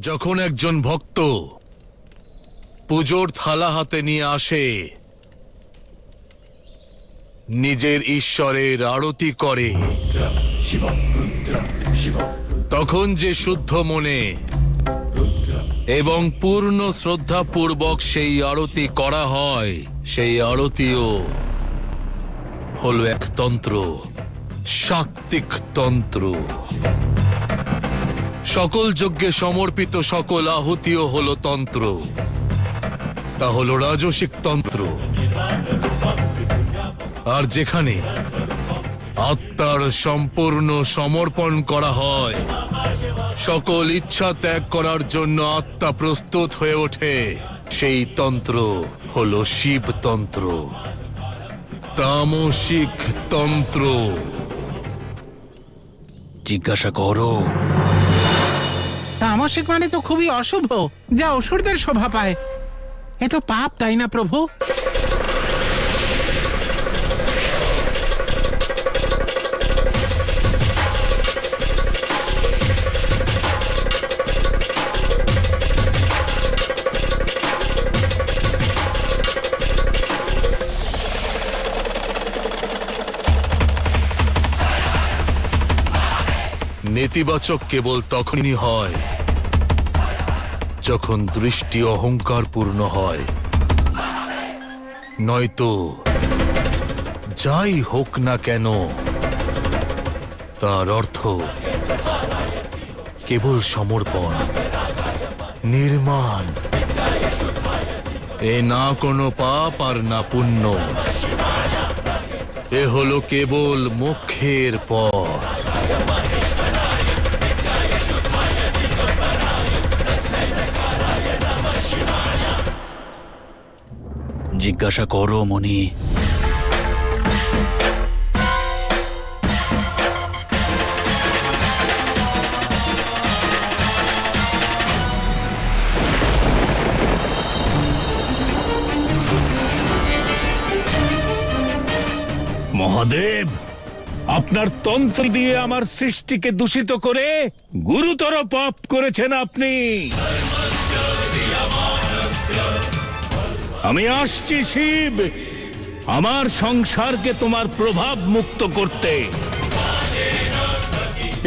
যখন একজন ভক্ত পুজোর থালা হাতে নিয়ে আসে, নিজের ঈশ্বরের আরতি করে, তখন যে শুদ্ধ মনে এবং পূর্ণ শ্রদ্ধাপূর্বক সেই আরতি করা হয়, সেই আরতিও হল এক তন্ত্র, সাত্ত্বিক তন্ত্র। সকল যজ্ঞে সমর্পিত সকল আহুতিও হল তন্ত্র, তা হল রাজসিক তন্ত্র। আর যেখানে আত্মার সম্পূর্ণ সমর্পণ করা হয়, সকল ইচ্ছা ত্যাগ করার জন্য আত্মা প্রস্তুত হয়ে ওঠে, সেই তন্ত্র হল শিবতন্ত্র, তামসিক তন্ত্র। জিজ্ঞাসা করো। তামসিক মানে তো খুবই অশুভ, যা অসুরদের শোভা পায়। এ তো পাপ, তাই না প্রভু? নেতিবাচক কেবল তখনই হয় যখন দৃষ্টি অহংকার পূর্ণ হয়, নয়তো যাই হোক না কেন তার অর্থ কেবল সমর্পণ, নির্মাণ। এ না কোনো পাপ আর না পুণ্য, এ হলো কেবল মোক্ষের পথ। জিজ্ঞাসা করো মনি। মহাদেব, আপনার তন্ত্র দিয়ে আমার সৃষ্টিকে দূষিত করে গুরুতর পাপ করেছেন আপনি। আমি আসছি শিব, আমার সংসারকে তোমার প্রভাব মুক্ত করতে,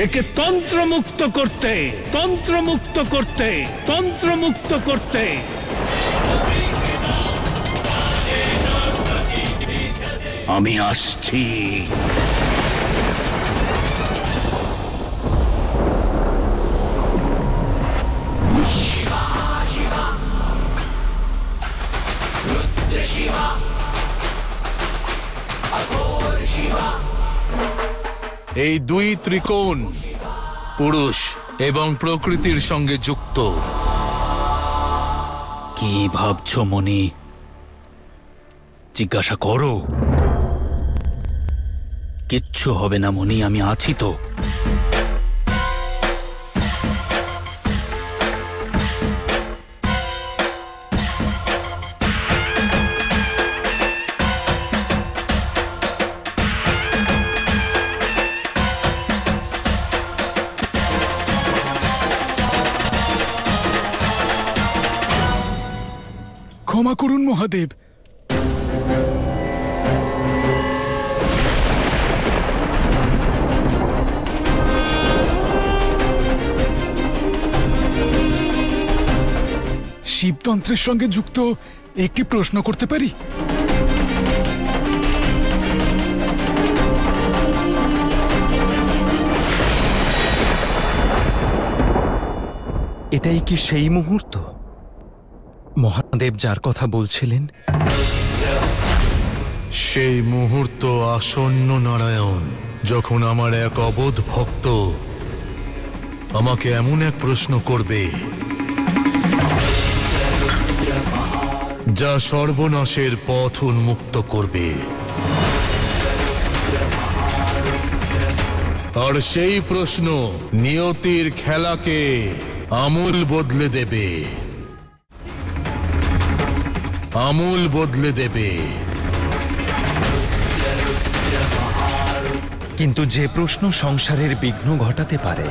একে তন্ত্রমুক্ত করতে, তন্ত্রমুক্ত করতে, তন্ত্রমুক্ত করতে। আমি আসছি। এই দুই ত্রিকোণ পুরুষ এবং প্রকৃতির সঙ্গে যুক্ত। কি ভাবছো মনি? জিজ্ঞাসা করো। কিচ্ছু হবে না মনি, আমি আছি তো। ক্ষমা করুন মহাদেব। শিবতন্ত্রের সঙ্গে যুক্ত একটি প্রশ্ন করতে পারি? এটাই কি সেই মুহূর্ত মহাদেব যার কথা বলছিলেন? সেই মুহূর্ত আসন্ন নারায়ণ, যখন আমার এক অবোধ ভক্ত আমাকে এমন এক প্রশ্ন করবে যা সর্বনাশের পথ উন্মুক্ত করবে। আর সেই প্রশ্ন নিয়তির খেলাকে আমূল বদলে দেবে, আমূল বদলে দেবে। কিন্তু যে প্রশ্ন সংসারের বিঘ্ন ঘটাতে পারে,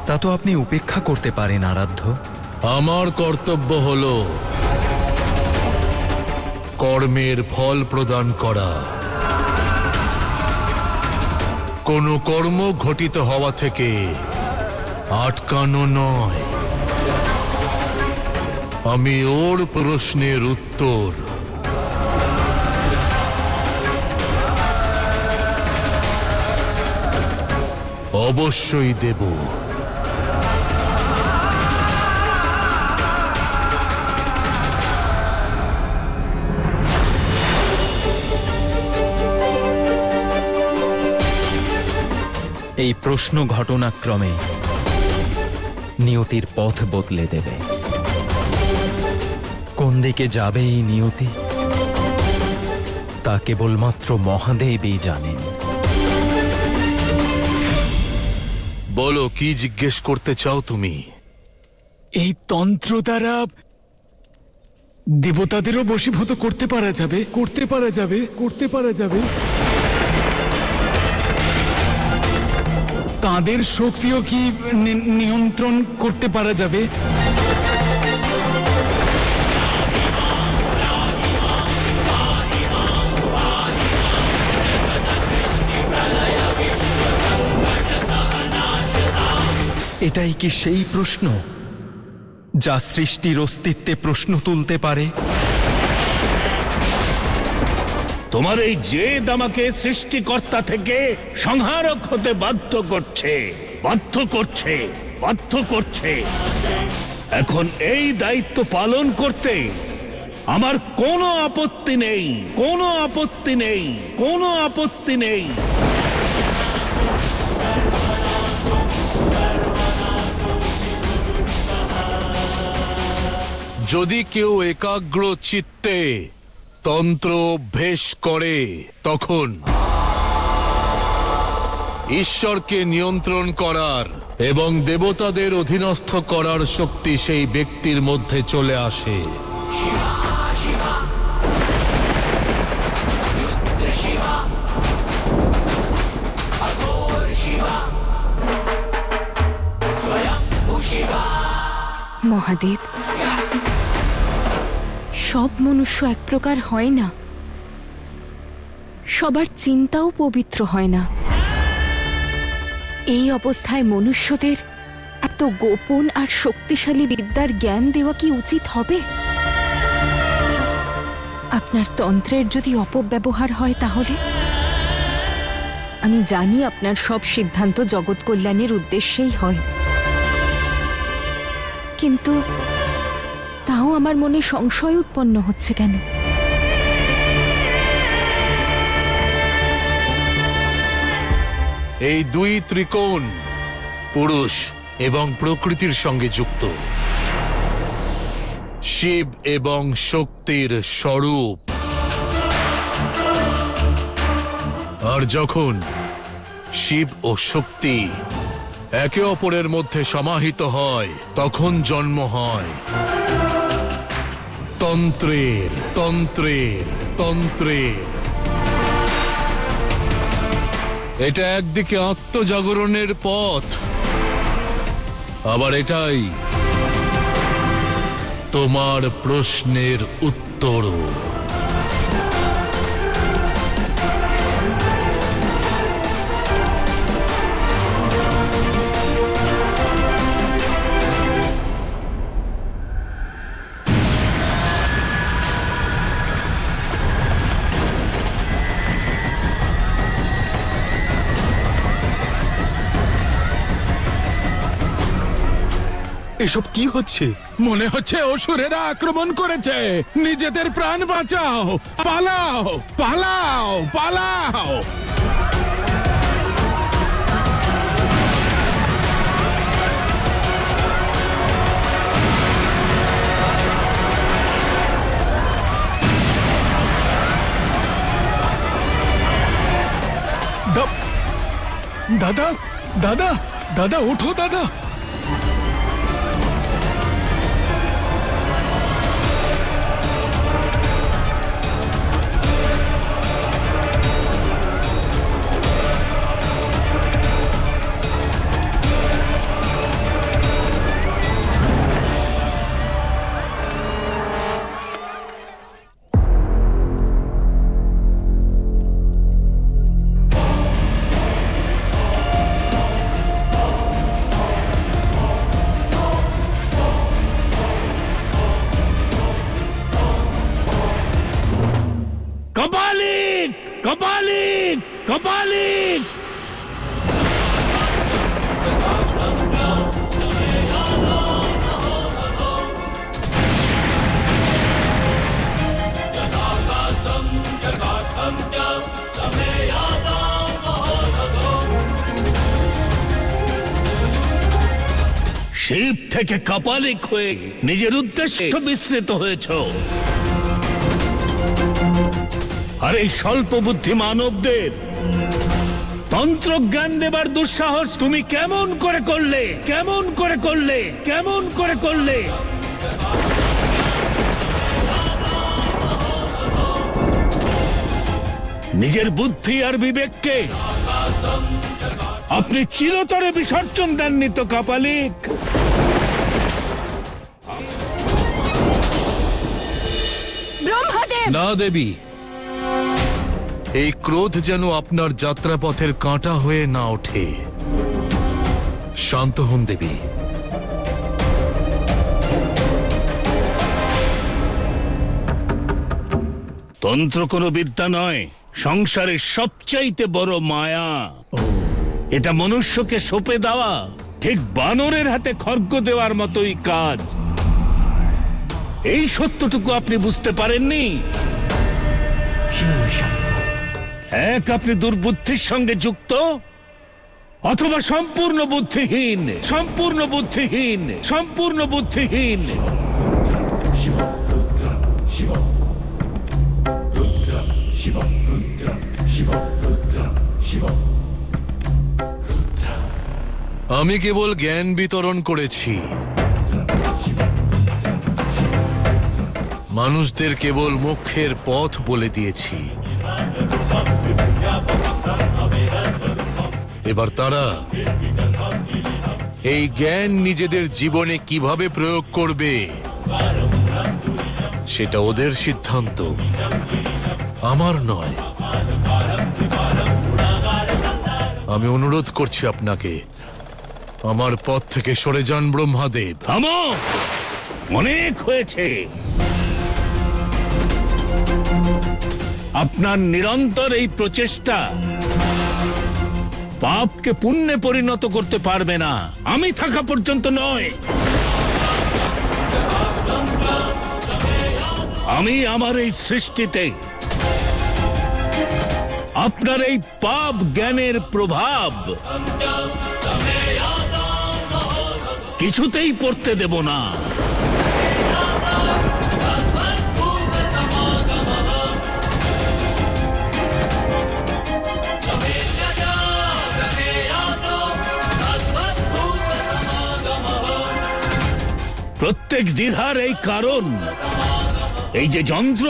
তা তো আপনি উপেক্ষা করতে পারেন আরাধ্য। আমার কর্তব্য হলো কর্মের ফল প্রদান করা, কোনো কর্ম ঘটিত হওয়া থেকে আটকানো নয়। আমি ওর প্রশ্নের উত্তর অবশ্যই দেব। এই প্রশ্ন ঘটনাক্রমে নিয়তির পথ বদলে দেবে। কোন দিকে যাবে এই নিয়তি তা কেবলমাত্র মহাদেবই জানেন। বলো, কি জিজ্ঞেস করতে চাও তুমি? এই তন্ত্র দ্বারা দেবতাদেরও বশীভূত করতে পারা যাবে। তাদের শক্তিও কি নিয়ন্ত্রণ করতে পারা যাবে? এটাই কি সেই প্রশ্ন যা সৃষ্টির অস্তিত্বে প্রশ্ন তুলতে পারে? তোমার এই জেদ আমাকে সৃষ্টিকর্তা থেকে সংহারক হতে বাধ্য করছে। এখন এই দায়িত্ব পালন করতে আমার কোনো আপত্তি নেই। যদি কেউ একাগ্র চিত্তে তন্ত্র অভ্যেস করে, তখন ঈশ্বরকে নিয়ন্ত্রণ করার এবং দেবতাদের অধীনস্থ করার শক্তি সেই ব্যক্তির মধ্যে চলে আসে। মহাদেব, সব মনুষ্য এক প্রকার হয় না, সবার চিন্তাও পবিত্র হয় না। এই অবস্থায় মনুষ্যদের এত গোপন আর শক্তিশালী বিদ্যার জ্ঞান দেওয়া কি উচিত হবে? আপনার তন্ত্রের যদি অপব্যবহার হয় তাহলে? আমি জানি আপনার সব সিদ্ধান্ত জগৎ কল্যাণের উদ্দেশ্যেই হয়, কিন্তু তাও আমার মনে সংশয় উৎপন্ন হচ্ছে কেন? এই দুই ত্রিকোণ পুরুষ এবং প্রকৃতির সঙ্গে যুক্ত, শিব এবং শক্তির স্বরূপ। আর যখন শিব ও শক্তি একে অপরের মধ্যে সমাহিত হয়, তখন জন্ম হয় তন্ত্রের। এটা একদিকে আত্মজাগরণের পথ, আবার এটাই তোমার প্রশ্নের উত্তরও। এসব কি হচ্ছে? মনে হচ্ছে অসুরেরা আক্রমণ করেছে। নিজেদের প্রাণ বাঁচাও, পালাও। দাদা ওঠো দাদা। কপালিক! শিব থেকে কপালিক হয়ে নিজের উদ্দেশ্যে বিস্তৃত হয়েছ। আর এই স্বল্প বুদ্ধি মানবদের তন্ত্র জ্ঞান দেবার দুঃসাহস তুমি কেমন করে করলে? কেমন করে করলে? কেমন করে করলে? নিজের বুদ্ধি আর বিবেককে আপনি চিরতরে বিসর্জন দেননি তো কপালিক? ব্রহ্মদেব! না দেবী, এই ক্রোধ যেন আপনার যাত্রাপথের কাঁটা হয়ে না ওঠে। শান্ত হন দেবী। তন্ত্র কোনো বিদ্যা নয়, সংসারের সবচাইতে বড় মায়া। এটা মনুষ্যকে সঁপে দেওয়া, ঠিক বানরের হাতে খড়গ দেওয়ার মতোই কাজ। এই সত্যটুকু আপনি বুঝতে পারেননি। এক আপনি দুর্বুদ্ধির সঙ্গে যুক্ত, অথবা সম্পূর্ণ বুদ্ধিহীন, সম্পূর্ণ বুদ্ধিহীন, সম্পূর্ণ বুদ্ধিহীন। আমি কেবল জ্ঞান বিতরণ করেছি, মানুষদের কেবল মোক্ষের পথ বলে দিয়েছি। এবার তারা এই জ্ঞান নিজেদের জীবনে কিভাবে প্রয়োগ করবে সেটা ওদের সিদ্ধান্ত, আমার নয়। আমি অনুরোধ করছি আপনাকে, আমার পথ থেকে সরে যান ব্রহ্মাদেব। থামো, অনেক হয়েছে। আপনার নিরন্তর এই প্রচেষ্টা পাপকে পুণ্যে পরিণত করতে পারবে না, আমি থাকা পর্যন্ত নয়। আমি আমার এই সৃষ্টিতে আপনার এই পাপ জ্ঞানের প্রভাব কিছুতেই পড়তে দেব না। প্রত্যেক দ্বিধার এই কারণ এই যে যন্ত্র,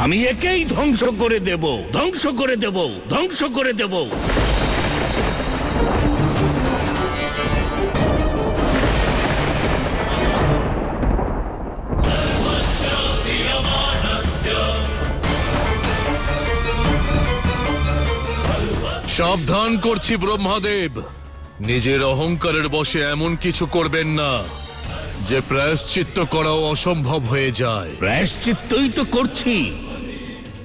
আমি একেই ধ্বংস করে দেব, ধ্বংস করে দেব, ধ্বংস করে দেব। সাবধান করছি ব্রহ্মাদেব, নিজের অহংকারের বশে এমন কিছু করবেন না যে প্রায়শ্চিত্ত করাও অসম্ভব হয়ে যায়। প্রায়শ্চিত্তই তো করছি,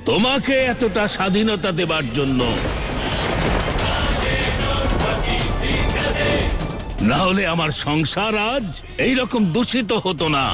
তোমাকে এতটা স্বাধীনতা দেবার জন্য। না হলে আমার সংসার আজ এইরকম দূষিত হতো না।